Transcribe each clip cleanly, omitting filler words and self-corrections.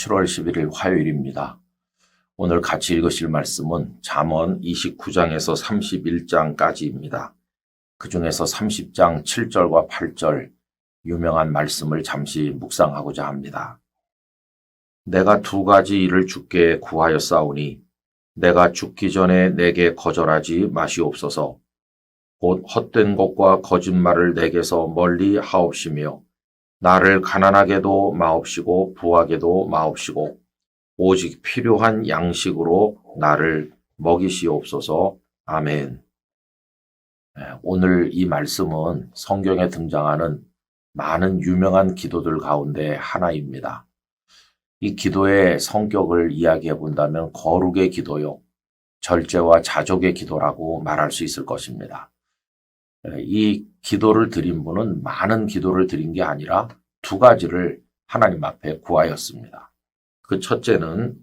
7월 11일 화요일입니다. 오늘 같이 읽으실 말씀은 잠언 29장에서 31장까지입니다. 그 중에서 30장 7절과 8절 유명한 말씀을 잠시 묵상하고자 합니다. 내가 두 가지 일을 주께 구하였사오니 내가 죽기 전에 내게 거절하지 마시옵소서. 곧 헛된 것과 거짓말을 내게서 멀리 하옵시며 나를 가난하게도 마옵시고 부하게도 마옵시고 오직 필요한 양식으로 나를 먹이시옵소서. 아멘. 오늘 이 말씀은 성경에 등장하는 많은 유명한 기도들 가운데 하나입니다. 이 기도의 성격을 이야기해 본다면 거룩의 기도요, 절제와 자족의 기도라고 말할 수 있을 것입니다. 이 기도를 드린 분은 많은 기도를 드린 게 아니라 두 가지를 하나님 앞에 구하였습니다. 그 첫째는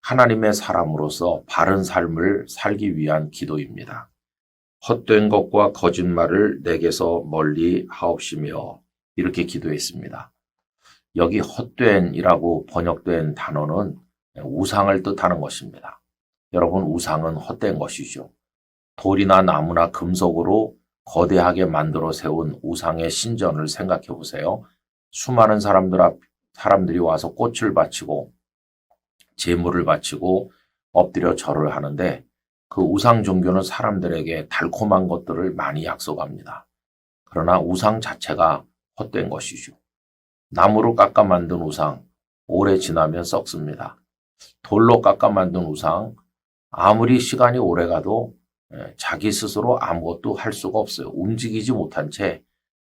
하나님의 사람으로서 바른 삶을 살기 위한 기도입니다. 헛된 것과 거짓말을 내게서 멀리 하옵시며 이렇게 기도했습니다. 여기 헛된이라고 번역된 단어는 우상을 뜻하는 것입니다. 여러분, 우상은 헛된 것이죠. 돌이나 나무나 금속으로 거대하게 만들어 세운 우상의 신전을 생각해 보세요. 수많은 사람들이 와서 꽃을 바치고 제물을 바치고 엎드려 절을 하는데 그 우상 종교는 사람들에게 달콤한 것들을 많이 약속합니다. 그러나 우상 자체가 헛된 것이죠. 나무로 깎아 만든 우상, 오래 지나면 썩습니다. 돌로 깎아 만든 우상, 아무리 시간이 오래 가도 자기 스스로 아무것도 할 수가 없어요. 움직이지 못한 채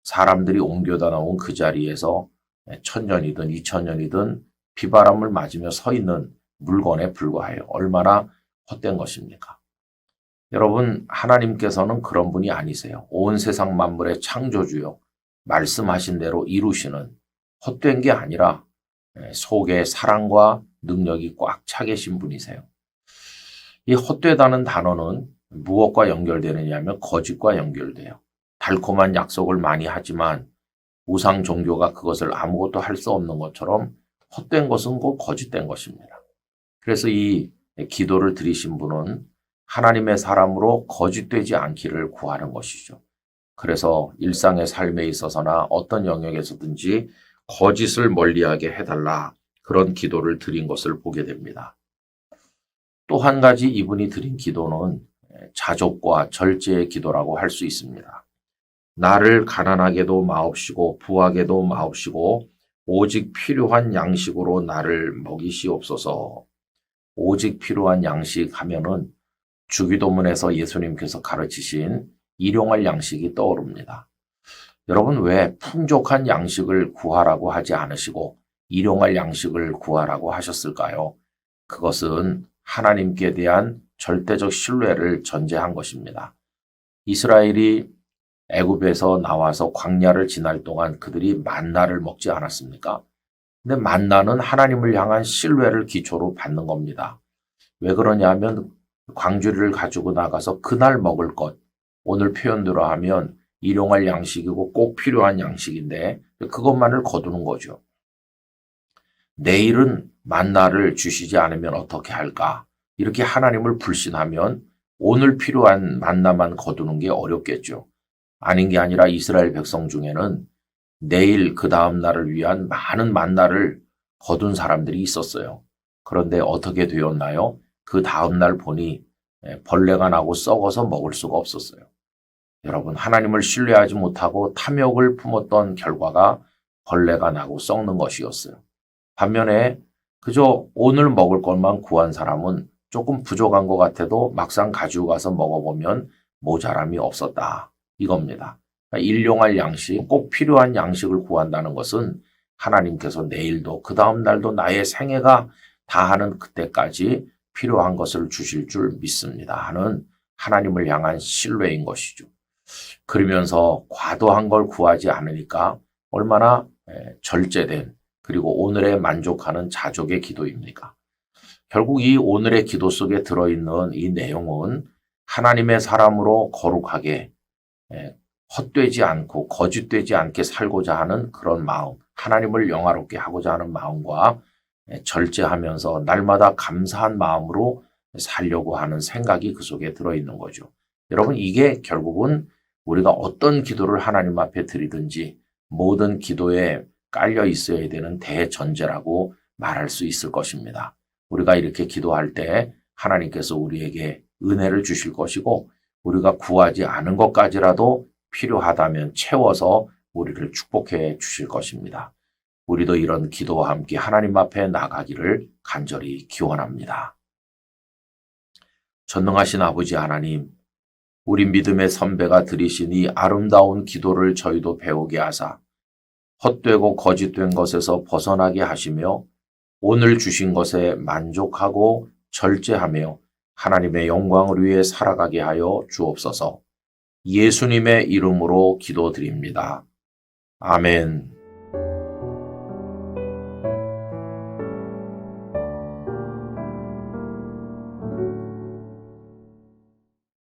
사람들이 옮겨다 놓은 그 자리에서 1000년이든 2000년이든 비바람을 맞으며 서 있는 물건에 불과해요. 얼마나 헛된 것입니까? 여러분, 하나님께서는 그런 분이 아니세요. 온 세상 만물의 창조주요, 말씀하신 대로 이루시는 헛된 게 아니라 속에 사랑과 능력이 꽉 차 계신 분이세요. 이 헛되다는 단어는 무엇과 연결되느냐 하면 거짓과 연결돼요. 달콤한 약속을 많이 하지만 우상 종교가 그것을 아무것도 할 수 없는 것처럼 헛된 것은 곧 거짓된 것입니다. 그래서 이 기도를 드리신 분은 하나님의 사람으로 거짓되지 않기를 구하는 것이죠. 그래서 일상의 삶에 있어서나 어떤 영역에서든지 거짓을 멀리하게 해달라, 그런 기도를 드린 것을 보게 됩니다. 또 한 가지 이분이 드린 기도는 자족과 절제의 기도라고 할 수 있습니다. 나를 가난하게도 마옵시고 부하게도 마옵시고 오직 필요한 양식으로 나를 먹이시옵소서. 오직 필요한 양식 하면은 주기도문에서 예수님께서 가르치신 일용할 양식이 떠오릅니다. 여러분, 왜 풍족한 양식을 구하라고 하지 않으시고 일용할 양식을 구하라고 하셨을까요? 그것은 하나님께 대한 절대적 신뢰를 전제한 것입니다. 이스라엘이 애굽에서 나와서 광야를 지날 동안 그들이 만나를 먹지 않았습니까? 근데 만나는 하나님을 향한 신뢰를 기초로 받는 겁니다. 왜 그러냐 하면 광주리를 가지고 나가서 그날 먹을 것, 오늘 표현대로 하면 일용할 양식이고 꼭 필요한 양식인데 그것만을 거두는 거죠. 내일은 만나를 주시지 않으면 어떻게 할까? 이렇게 하나님을 불신하면 오늘 필요한 만나만 거두는 게 어렵겠죠. 아닌 게 아니라 이스라엘 백성 중에는 내일 그 다음 날을 위한 많은 만나를 거둔 사람들이 있었어요. 그런데 어떻게 되었나요? 그 다음 날 보니 벌레가 나고 썩어서 먹을 수가 없었어요. 여러분, 하나님을 신뢰하지 못하고 탐욕을 품었던 결과가 벌레가 나고 썩는 것이었어요. 반면에 그저 오늘 먹을 것만 구한 사람은 조금 부족한 것 같아도 막상 가지고 가서 먹어보면 모자람이 없었다, 이겁니다. 일용할 양식, 꼭 필요한 양식을 구한다는 것은 하나님께서 내일도 그 다음 날도 나의 생애가 다하는 그때까지 필요한 것을 주실 줄 믿습니다 하는 하나님을 향한 신뢰인 것이죠. 그러면서 과도한 걸 구하지 않으니까 얼마나 절제된, 그리고 오늘에 만족하는 자족의 기도입니까? 결국 이 오늘의 기도 속에 들어있는 이 내용은 하나님의 사람으로 거룩하게 헛되지 않고 거짓되지 않게 살고자 하는 그런 마음, 하나님을 영화롭게 하고자 하는 마음과 절제하면서 날마다 감사한 마음으로 살려고 하는 생각이 그 속에 들어있는 거죠. 여러분, 이게 결국은 우리가 어떤 기도를 하나님 앞에 드리든지 모든 기도에 깔려 있어야 되는 대전제라고 말할 수 있을 것입니다. 우리가 이렇게 기도할 때 하나님께서 우리에게 은혜를 주실 것이고 우리가 구하지 않은 것까지라도 필요하다면 채워서 우리를 축복해 주실 것입니다. 우리도 이런 기도와 함께 하나님 앞에 나가기를 간절히 기원합니다. 전능하신 아버지 하나님, 우리 믿음의 선배가 드리신 이 아름다운 기도를 저희도 배우게 하사 헛되고 거짓된 것에서 벗어나게 하시며 오늘 주신 것에 만족하고 절제하며 하나님의 영광을 위해 살아가게 하여 주옵소서. 예수님의 이름으로 기도드립니다. 아멘.